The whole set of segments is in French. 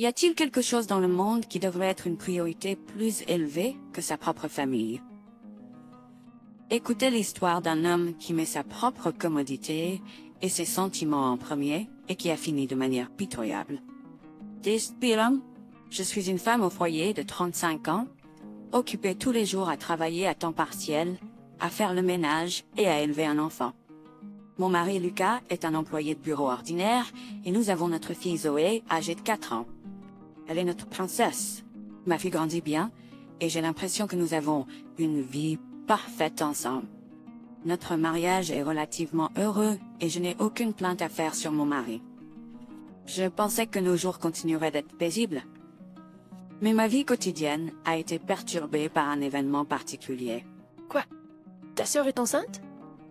Y a-t-il quelque chose dans le monde qui devrait être une priorité plus élevée que sa propre famille? Écoutez l'histoire d'un homme qui met sa propre commodité et ses sentiments en premier et qui a fini de manière pitoyable. Dis Bilam, je suis une femme au foyer de 35 ans, occupée tous les jours à travailler à temps partiel, à faire le ménage et à élever un enfant. Mon mari Lucas est un employé de bureau ordinaire et nous avons notre fille Zoé, âgée de 4 ans. Elle est notre princesse. Ma fille grandit bien et j'ai l'impression que nous avons une vie parfaite ensemble. Notre mariage est relativement heureux et je n'ai aucune plainte à faire sur mon mari. Je pensais que nos jours continueraient d'être paisibles. Mais ma vie quotidienne a été perturbée par un événement particulier. Quoi? Ta sœur est enceinte?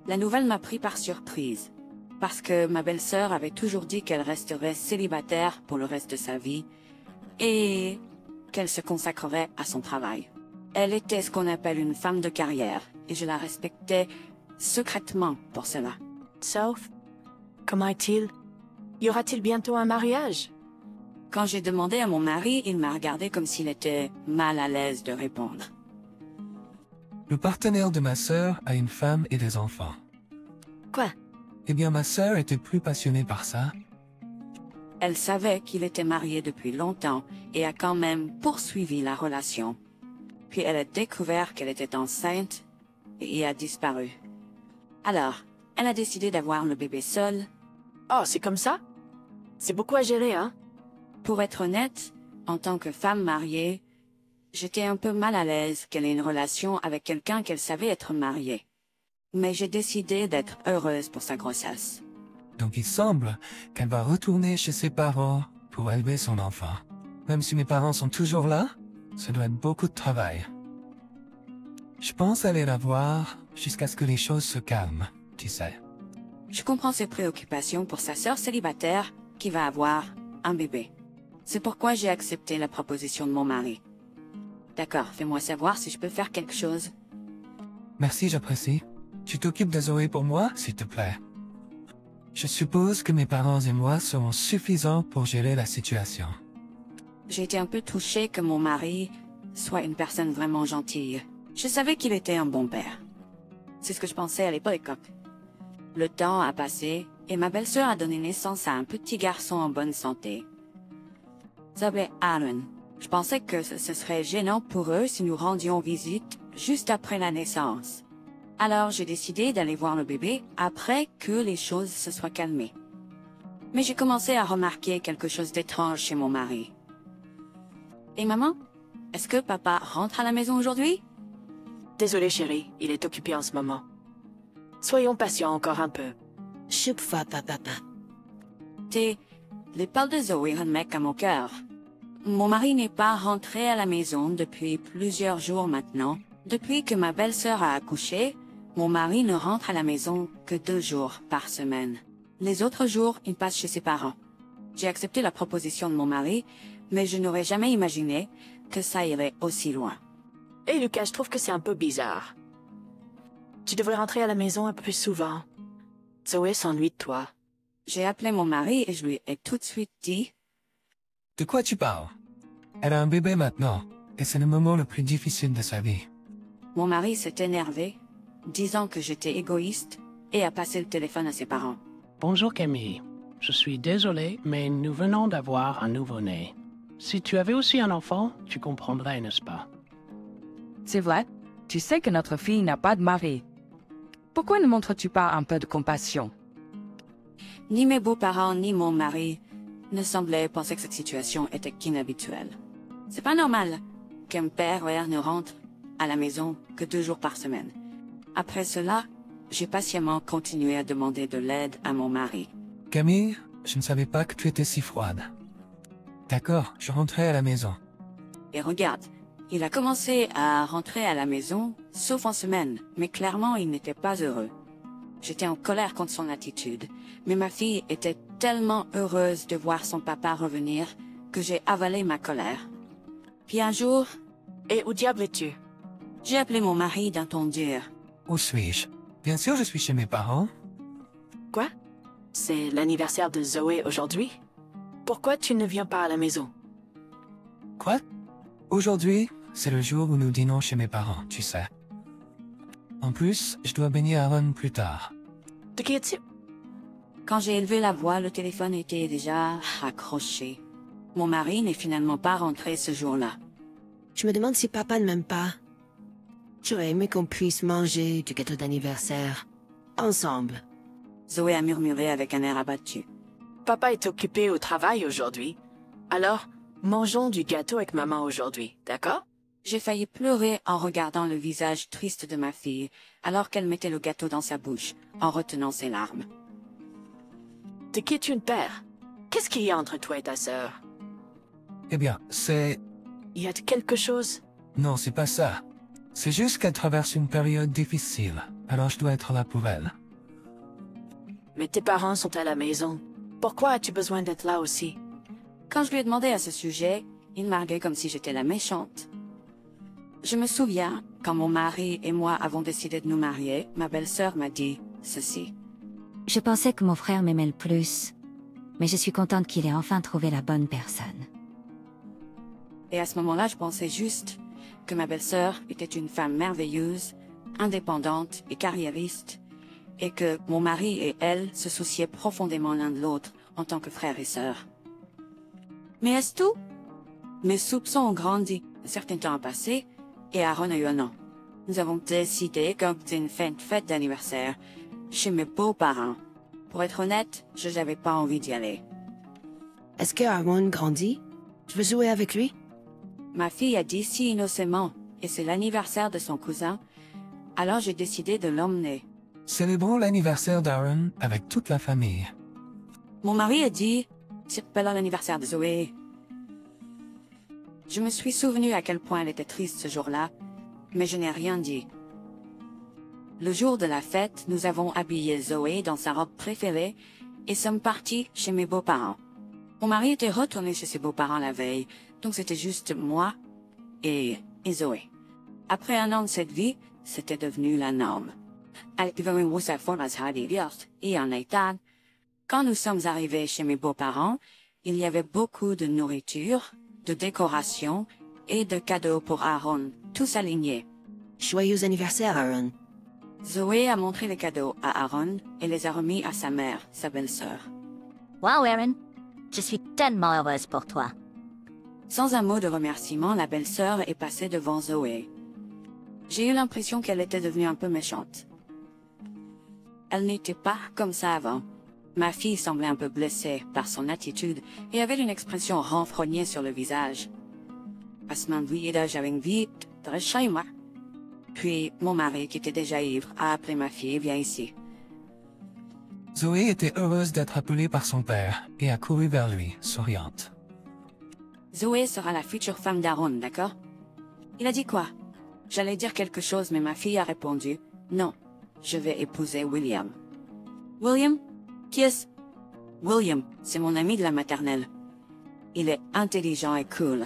La nouvelle m'a pris par surprise, parce que ma belle-sœur avait toujours dit qu'elle resterait célibataire pour le reste de sa vie et qu'elle se consacrerait à son travail. Elle était ce qu'on appelle une femme de carrière et je la respectais secrètement pour cela. Sauf, comment est-il? Y aura-t-il bientôt un mariage? Quand j'ai demandé à mon mari, il m'a regardé comme s'il était mal à l'aise de répondre. Le partenaire de ma sœur a une femme et des enfants. Quoi? Eh bien, ma sœur était plus passionnée par ça. Elle savait qu'il était marié depuis longtemps et a quand même poursuivi la relation. Puis elle a découvert qu'elle était enceinte et y a disparu. Alors, elle a décidé d'avoir le bébé seule. Oh, c'est comme ça? C'est beaucoup à gérer, hein? Pour être honnête, en tant que femme mariée, j'étais un peu mal à l'aise qu'elle ait une relation avec quelqu'un qu'elle savait être mariée. Mais j'ai décidé d'être heureuse pour sa grossesse. Donc il semble qu'elle va retourner chez ses parents pour élever son enfant. Même si mes parents sont toujours là, ça doit être beaucoup de travail. Je pense aller la voir jusqu'à ce que les choses se calment, tu sais. Je comprends ses préoccupations pour sa sœur célibataire qui va avoir un bébé. C'est pourquoi j'ai accepté la proposition de mon mari. D'accord, fais-moi savoir si je peux faire quelque chose. Merci, j'apprécie. Tu t'occupes de Zoé pour moi, s'il te plaît. Je suppose que mes parents et moi seront suffisants pour gérer la situation. J'ai été un peu touchée que mon mari soit une personne vraiment gentille. Je savais qu'il était un bon père. C'est ce que je pensais à l'époque. Le temps a passé et ma belle-sœur a donné naissance à un petit garçon en bonne santé. Il s'appelait Aaron. Je pensais que ce serait gênant pour eux si nous rendions visite juste après la naissance. Alors j'ai décidé d'aller voir le bébé après que les choses se soient calmées. Mais j'ai commencé à remarquer quelque chose d'étrange chez mon mari. Et maman, est-ce que papa rentre à la maison aujourd'hui? Désolé, chérie, il est occupé en ce moment. Soyons patients encore un peu. Choupfa papa. Les paroles de Zoé remettent à mon cœur. Mon mari n'est pas rentré à la maison depuis plusieurs jours maintenant. Depuis que ma belle-sœur a accouché, mon mari ne rentre à la maison que 2 jours par semaine. Les autres jours, il passe chez ses parents. J'ai accepté la proposition de mon mari, mais je n'aurais jamais imaginé que ça irait aussi loin. Et Lucas, je trouve que c'est un peu bizarre. Tu devrais rentrer à la maison un peu plus souvent. Zoé s'ennuie de toi. J'ai appelé mon mari et je lui ai tout de suite dit... De quoi tu parles? Elle a un bébé maintenant, et c'est le moment le plus difficile de sa vie. Mon mari s'est énervé, disant que j'étais égoïste, et a passé le téléphone à ses parents. Bonjour Camille. Je suis désolé, mais nous venons d'avoir un nouveau-né. Si tu avais aussi un enfant, tu comprendrais, n'est-ce pas? C'est vrai, tu sais que notre fille n'a pas de mari. Pourquoi ne montres-tu pas un peu de compassion? Ni mes beaux-parents ni mon mari ne semblaient penser que cette situation était inhabituelle. C'est pas normal qu'un père ne rentre à la maison que 2 jours par semaine. Après cela, j'ai patiemment continué à demander de l'aide à mon mari. Camille, je ne savais pas que tu étais si froide. D'accord, je rentrais à la maison. Et regarde, il a commencé à rentrer à la maison, sauf en semaine, mais clairement il n'était pas heureux. J'étais en colère contre son attitude, mais ma fille était tellement heureuse de voir son papa revenir que j'ai avalé ma colère. Puis un jour, Et où diable es-tu? j'ai appelé mon mari d'un ton dur. Où suis-je? Bien sûr, je suis chez mes parents. Quoi? C'est l'anniversaire de Zoé aujourd'hui? Pourquoi tu ne viens pas à la maison? Quoi? Aujourd'hui, c'est le jour où nous dînons chez mes parents, tu sais. En plus, je dois bénir Aaron plus tard. De qui es-tu? Quand j'ai élevé la voix, le téléphone était déjà accroché. Mon mari n'est finalement pas rentré ce jour-là. Je me demande si papa ne m'aime pas. J'aurais aimé qu'on puisse manger du gâteau d'anniversaire. Ensemble. Zoé a murmuré avec un air abattu. Papa est occupé au travail aujourd'hui. Alors, mangeons du gâteau avec maman aujourd'hui, d'accord? J'ai failli pleurer en regardant le visage triste de ma fille, alors qu'elle mettait le gâteau dans sa bouche, en retenant ses larmes. De qui es-tu une père? Qu'est-ce qu'il y a entre toi et ta sœur? Eh bien, c'est... Y a quelque chose? Non, c'est pas ça. C'est juste qu'elle traverse une période difficile, alors je dois être là pour elle. Mais tes parents sont à la maison. Pourquoi as-tu besoin d'être là aussi? Quand je lui ai demandé à ce sujet, il m'arguait comme si j'étais la méchante. Je me souviens, quand mon mari et moi avons décidé de nous marier, ma belle-sœur m'a dit ceci. Je pensais que mon frère m'aimait le plus, mais je suis contente qu'il ait enfin trouvé la bonne personne. Et à ce moment-là, je pensais juste que ma belle-sœur était une femme merveilleuse, indépendante et carriériste, et que mon mari et elle se souciaient profondément l'un de l'autre en tant que frère et sœur. Mais est-ce tout? Mes soupçons ont grandi. Un certain temps a passé, et Aaron a eu un an. Nous avons décidé d'organiser une fête d'anniversaire chez mes beaux-parents. Pour être honnête, je n'avais pas envie d'y aller. Est-ce que Aaron grandit? Je veux jouer avec lui? Ma fille a dit si innocemment, et c'est l'anniversaire de son cousin, alors j'ai décidé de l'emmener. Célébrons l'anniversaire d'Aaron avec toute la famille. Mon mari a dit, c'est pas l'anniversaire de Zoé. Je me suis souvenu à quel point elle était triste ce jour-là, mais je n'ai rien dit. Le jour de la fête, nous avons habillé Zoé dans sa robe préférée et sommes partis chez mes beaux-parents. Mon mari était retourné chez ses beaux-parents la veille, donc c'était juste moi et Zoé. Après un an de cette vie, c'était devenu la norme. Quand nous sommes arrivés chez mes beaux-parents, il y avait beaucoup de nourriture, de décorations et de cadeaux pour Aaron, tous alignés. Joyeux anniversaire, Aaron. Zoé a montré les cadeaux à Aaron et les a remis à sa mère, sa belle-sœur. Wow, Aaron, je suis tellement heureuse pour toi. Sans un mot de remerciement, la belle-sœur est passée devant Zoé. J'ai eu l'impression qu'elle était devenue un peu méchante. Elle n'était pas comme ça avant. Ma fille semblait un peu blessée par son attitude et avait une expression renfrognée sur le visage. Puis, mon mari, qui était déjà ivre, a appelé ma fille, viens ici. Zoé était heureuse d'être appelée par son père et a couru vers lui, souriante. Zoé sera la future femme d'Aaron, d'accord? Il a dit quoi? J'allais dire quelque chose, mais ma fille a répondu, non, je vais épouser William. William? Qui est-ce? William, c'est mon ami de la maternelle. Il est intelligent et cool.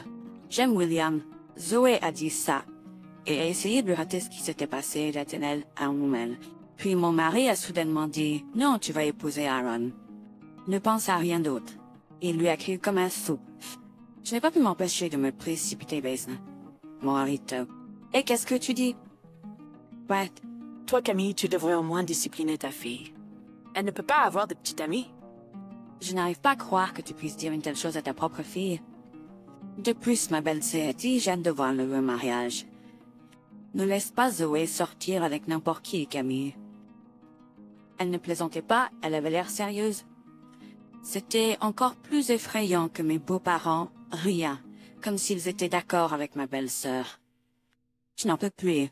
J'aime William. Zoé a dit ça, et a essayé de lui raconter ce qui s'était passé d'Athénelle à Moumel. Puis mon mari a soudainement dit, non, tu vas épouser Aaron. Ne pense à rien d'autre. Il lui a crié comme un fou. Je n'ai pas pu m'empêcher de me précipiter, Basin. Mon harito. Et qu'est-ce que tu dis? Ouais. Toi, Camille, tu devrais au moins discipliner ta fille. Elle ne peut pas avoir de petite amie. Je n'arrive pas à croire que tu puisses dire une telle chose à ta propre fille. De plus, ma belle-sœur est gêne de voir le mariage. Ne laisse pas Zoé sortir avec n'importe qui, Camille. Elle ne plaisantait pas, elle avait l'air sérieuse. C'était encore plus effrayant que mes beaux-parents, rien, comme s'ils étaient d'accord avec ma belle-sœur. Je n'en peux plus.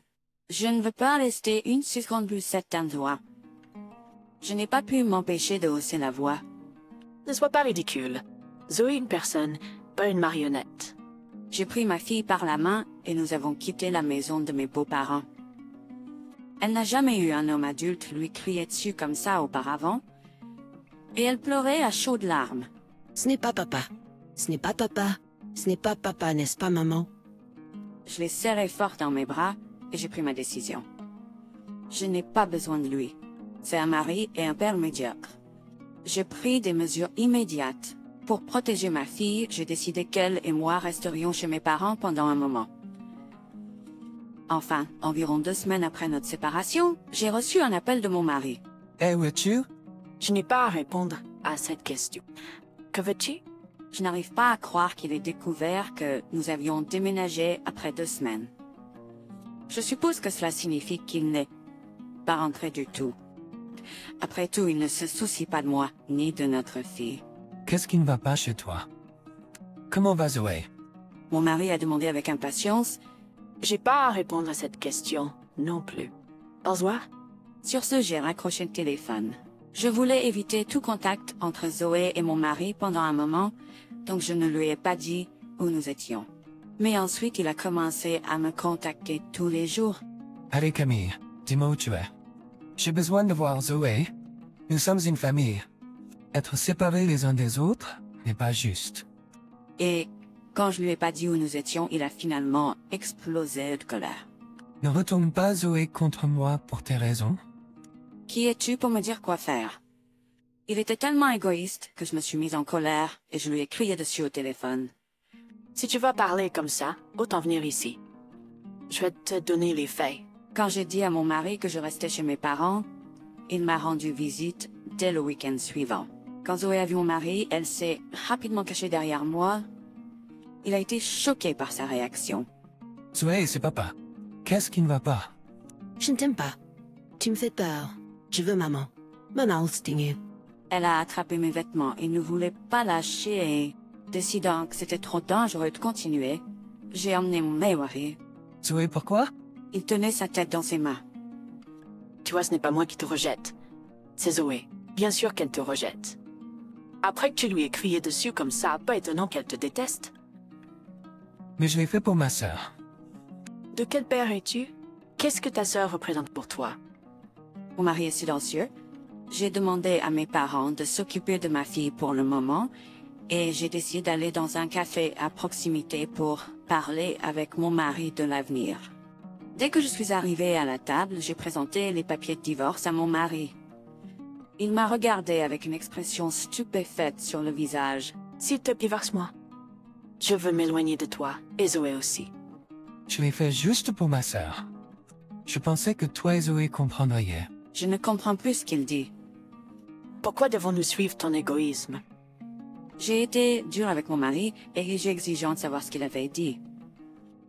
Je ne veux pas rester une seconde plus certaine de toi. Je n'ai pas pu m'empêcher de hausser la voix. Ne sois pas ridicule. Zoé est une personne, pas une marionnette. J'ai pris ma fille par la main et nous avons quitté la maison de mes beaux-parents. Elle n'a jamais eu un homme adulte lui crier dessus comme ça auparavant, et elle pleurait à chaudes larmes. Ce n'est pas papa. Ce n'est pas papa. Ce n'est pas papa, n'est-ce pas, maman? Je l'ai serré fort dans mes bras et j'ai pris ma décision. Je n'ai pas besoin de lui. C'est un mari et un père médiocre. J'ai pris des mesures immédiates pour protéger ma fille, j'ai décidé qu'elle et moi resterions chez mes parents pendant un moment. Enfin, environ 2 semaines après notre séparation, j'ai reçu un appel de mon mari. Eh, où es-tu? Je n'ai pas à répondre à cette question. Que veux-tu? Je n'arrive pas à croire qu'il ait découvert que nous avions déménagé après 2 semaines. Je suppose que cela signifie qu'il n'est pas rentré du tout. Après tout, il ne se soucie pas de moi, ni de notre fille. Qu'est-ce qui ne va pas chez toi? Comment va Zoé? Mon mari a demandé avec impatience. J'ai pas à répondre à cette question, non plus. Au revoir. Sur ce, j'ai raccroché le téléphone. Je voulais éviter tout contact entre Zoé et mon mari pendant un moment, donc je ne lui ai pas dit où nous étions. Mais ensuite, il a commencé à me contacter tous les jours. Allez Camille, dis-moi où tu es. J'ai besoin de voir Zoé. Nous sommes une famille. Être séparés les uns des autres n'est pas juste. Et quand je lui ai pas dit où nous étions, il a finalement explosé de colère. Ne retourne pas Zoé contre moi pour tes raisons. Qui es-tu pour me dire quoi faire? Il était tellement égoïste que je me suis mise en colère et je lui ai crié dessus au téléphone. Si tu vas parler comme ça, autant venir ici. Je vais te donner les faits. Quand j'ai dit à mon mari que je restais chez mes parents, il m'a rendu visite dès le week-end suivant. Quand Zoé a vu mon mari, elle s'est rapidement cachée derrière moi. Il a été choqué par sa réaction. Zoé, c'est papa. Qu'est-ce qui ne va pas? Je ne t'aime pas. Tu me fais peur. Je veux maman. Maman Stinger. Elle a attrapé mes vêtements et ne voulait pas lâcher et, décidant que c'était trop dangereux de continuer, j'ai emmené mon mari. Zoé, pourquoi? Il tenait sa tête dans ses mains. Tu vois, ce n'est pas moi qui te rejette. C'est Zoé. Bien sûr qu'elle te rejette. Après que tu lui aies crié dessus comme ça, pas étonnant qu'elle te déteste. Mais je l'ai fait pour ma sœur. De quel père es-tu? Qu'est-ce que ta sœur représente pour toi? Mon mari est silencieux. J'ai demandé à mes parents de s'occuper de ma fille pour le moment et j'ai décidé d'aller dans un café à proximité pour parler avec mon mari de l'avenir. Dès que je suis arrivée à la table, j'ai présenté les papiers de divorce à mon mari. Il m'a regardé avec une expression stupéfaite sur le visage. S'il te plaît, divorce-moi. Je veux m'éloigner de toi, et Zoé aussi. Je l'ai fait juste pour ma sœur. Je pensais que toi et Zoé comprendriez. Je ne comprends plus ce qu'il dit. Pourquoi devons-nous suivre ton égoïsme? J'ai été dure avec mon mari et j'ai exigeant de savoir ce qu'il avait dit.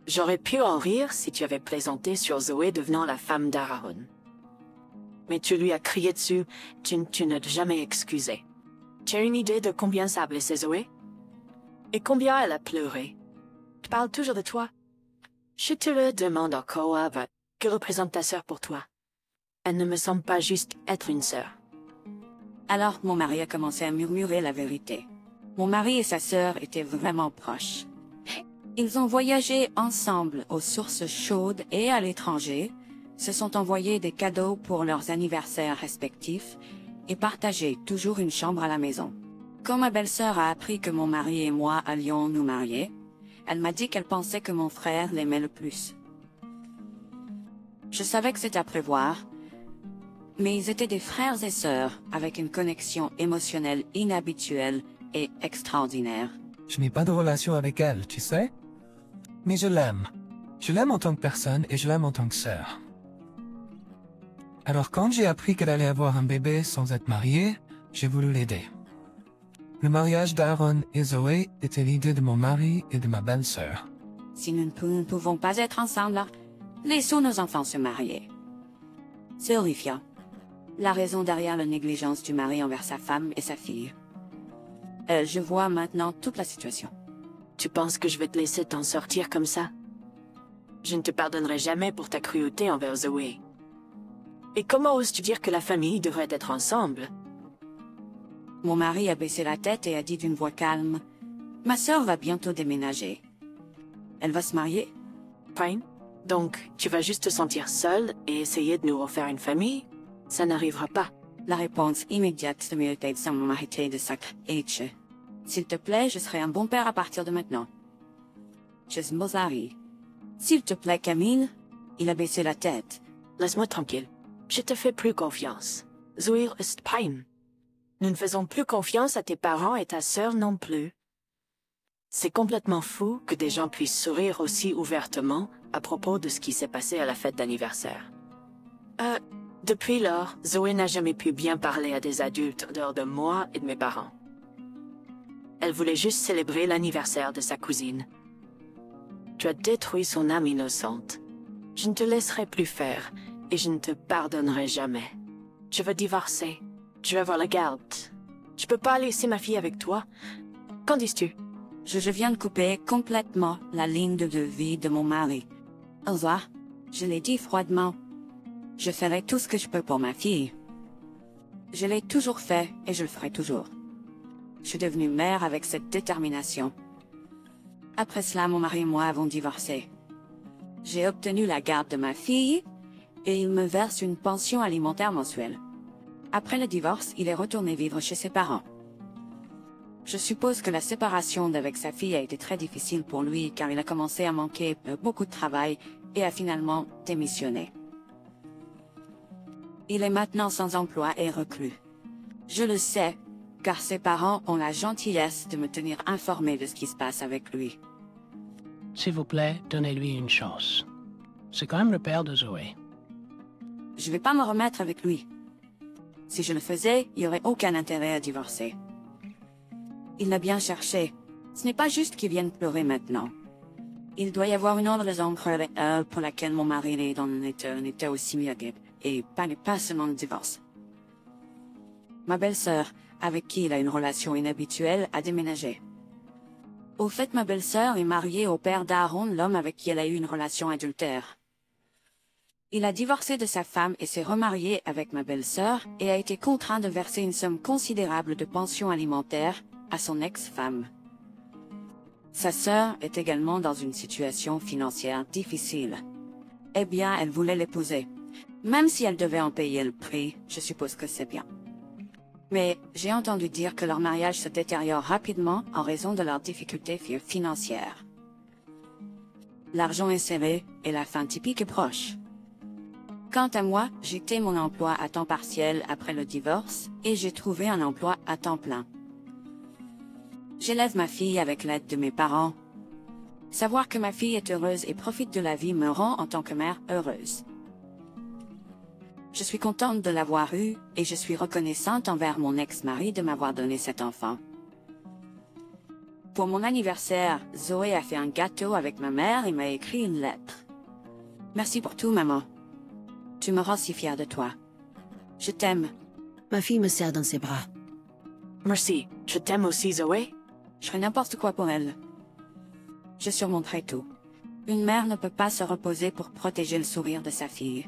J'aurais pu en rire si tu avais plaisanté sur Zoé devenant la femme d'Aaron. Mais tu lui as crié dessus, tu ne t'as jamais excusé. Tu as une idée de combien ça a blessé Zoé? Et combien elle a pleuré? Tu parles toujours de toi? Je te le demande encore, Ava. Que représente ta sœur pour toi? Elle ne me semble pas juste être une sœur. Alors mon mari a commencé à murmurer la vérité. Mon mari et sa sœur étaient vraiment proches. Ils ont voyagé ensemble aux sources chaudes et à l'étranger, se sont envoyés des cadeaux pour leurs anniversaires respectifs et partagé toujours une chambre à la maison. Quand ma belle-sœur a appris que mon mari et moi allions nous marier, elle m'a dit qu'elle pensait que mon frère l'aimait le plus. Je savais que c'était à prévoir, mais ils étaient des frères et sœurs avec une connexion émotionnelle inhabituelle et extraordinaire. Je n'ai pas de relation avec elle, tu sais? Mais je l'aime. Je l'aime en tant que personne et je l'aime en tant que sœur. Alors quand j'ai appris qu'elle allait avoir un bébé sans être mariée, j'ai voulu l'aider. Le mariage d'Aaron et Zoé était l'idée de mon mari et de ma belle-sœur. Si nous ne pouvons pas être ensemble, laissons nos enfants se marier. C'est horrifiant. La raison derrière la négligence du mari envers sa femme et sa fille. Je vois maintenant toute la situation. Tu penses que je vais te laisser t'en sortir comme ça? Je ne te pardonnerai jamais pour ta cruauté envers Zoé. Et comment oses-tu dire que la famille devrait être ensemble? Mon mari a baissé la tête et a dit d'une voix calme, « Ma sœur va bientôt déménager. Elle va se marier. » Fine. Donc, tu vas juste te sentir seule et essayer de nous refaire une famille? Ça n'arrivera pas. La réponse immédiate de mes têtes sans m'arrêter de sacre H. S'il te plaît, je serai un bon père à partir de maintenant. Je Mozari. S'il te plaît, Camille. Il a baissé la tête. Laisse-moi tranquille. Je te fais plus confiance. Zoé ist pein. Nous ne faisons plus confiance à tes parents et ta sœur non plus. C'est complètement fou que des gens puissent sourire aussi ouvertement à propos de ce qui s'est passé à la fête d'anniversaire. Depuis lors, Zoé n'a jamais pu bien parler à des adultes en dehors de moi et de mes parents. Elle voulait juste célébrer l'anniversaire de sa cousine. Tu as détruit son âme innocente. Je ne te laisserai plus faire, et je ne te pardonnerai jamais. Je veux divorcer. Je veux avoir la garde. Je peux pas laisser ma fille avec toi. Qu'en dis-tu? Je viens de couper complètement la ligne de vie de mon mari. Au revoir. Je l'ai dit froidement. Je ferai tout ce que je peux pour ma fille. Je l'ai toujours fait et je le ferai toujours. Je suis devenue mère avec cette détermination. Après cela, mon mari et moi avons divorcé. J'ai obtenu la garde de ma fille et il me verse une pension alimentaire mensuelle. Après le divorce, il est retourné vivre chez ses parents. Je suppose que la séparation d'avec sa fille a été très difficile pour lui car il a commencé à manquer beaucoup de travail et a finalement démissionné. Il est maintenant sans emploi et reclus. Je le sais, car ses parents ont la gentillesse de me tenir informé de ce qui se passe avec lui. S'il vous plaît, donnez-lui une chance. C'est quand même le père de Zoé. Je vais pas me remettre avec lui. Si je le faisais, il n'y aurait aucun intérêt à divorcer. Il l'a bien cherché. Ce n'est pas juste qu'il vienne pleurer maintenant. Il doit y avoir une autre raison pour laquelle mon mari est dans un état aussi mieux et pas seulement le divorce. Ma belle-sœur, avec qui il a une relation inhabituelle, a déménagé. Au fait, ma belle-sœur est mariée au père d'Aaron, l'homme avec qui elle a eu une relation adultère. Il a divorcé de sa femme et s'est remarié avec ma belle-sœur et a été contraint de verser une somme considérable de pension alimentaire à son ex-femme. Sa sœur est également dans une situation financière difficile. Eh bien, elle voulait l'épouser. Même si elle devait en payer le prix, je suppose que c'est bien. Mais j'ai entendu dire que leur mariage se détériore rapidement en raison de leurs difficultés financières. L'argent est serré et la fin typique est proche. Quant à moi, j'ai quitté mon emploi à temps partiel après le divorce et j'ai trouvé un emploi à temps plein. J'élève ma fille avec l'aide de mes parents. Savoir que ma fille est heureuse et profite de la vie me rend en tant que mère heureuse. Je suis contente de l'avoir eue et je suis reconnaissante envers mon ex-mari de m'avoir donné cet enfant. Pour mon anniversaire, Zoé a fait un gâteau avec ma mère et m'a écrit une lettre. Merci pour tout, maman. Tu me rends si fière de toi. Je t'aime. Ma fille me serre dans ses bras. Merci. Je t'aime aussi, Zoé. Je ferai n'importe quoi pour elle. Je surmonterai tout. Une mère ne peut pas se reposer pour protéger le sourire de sa fille.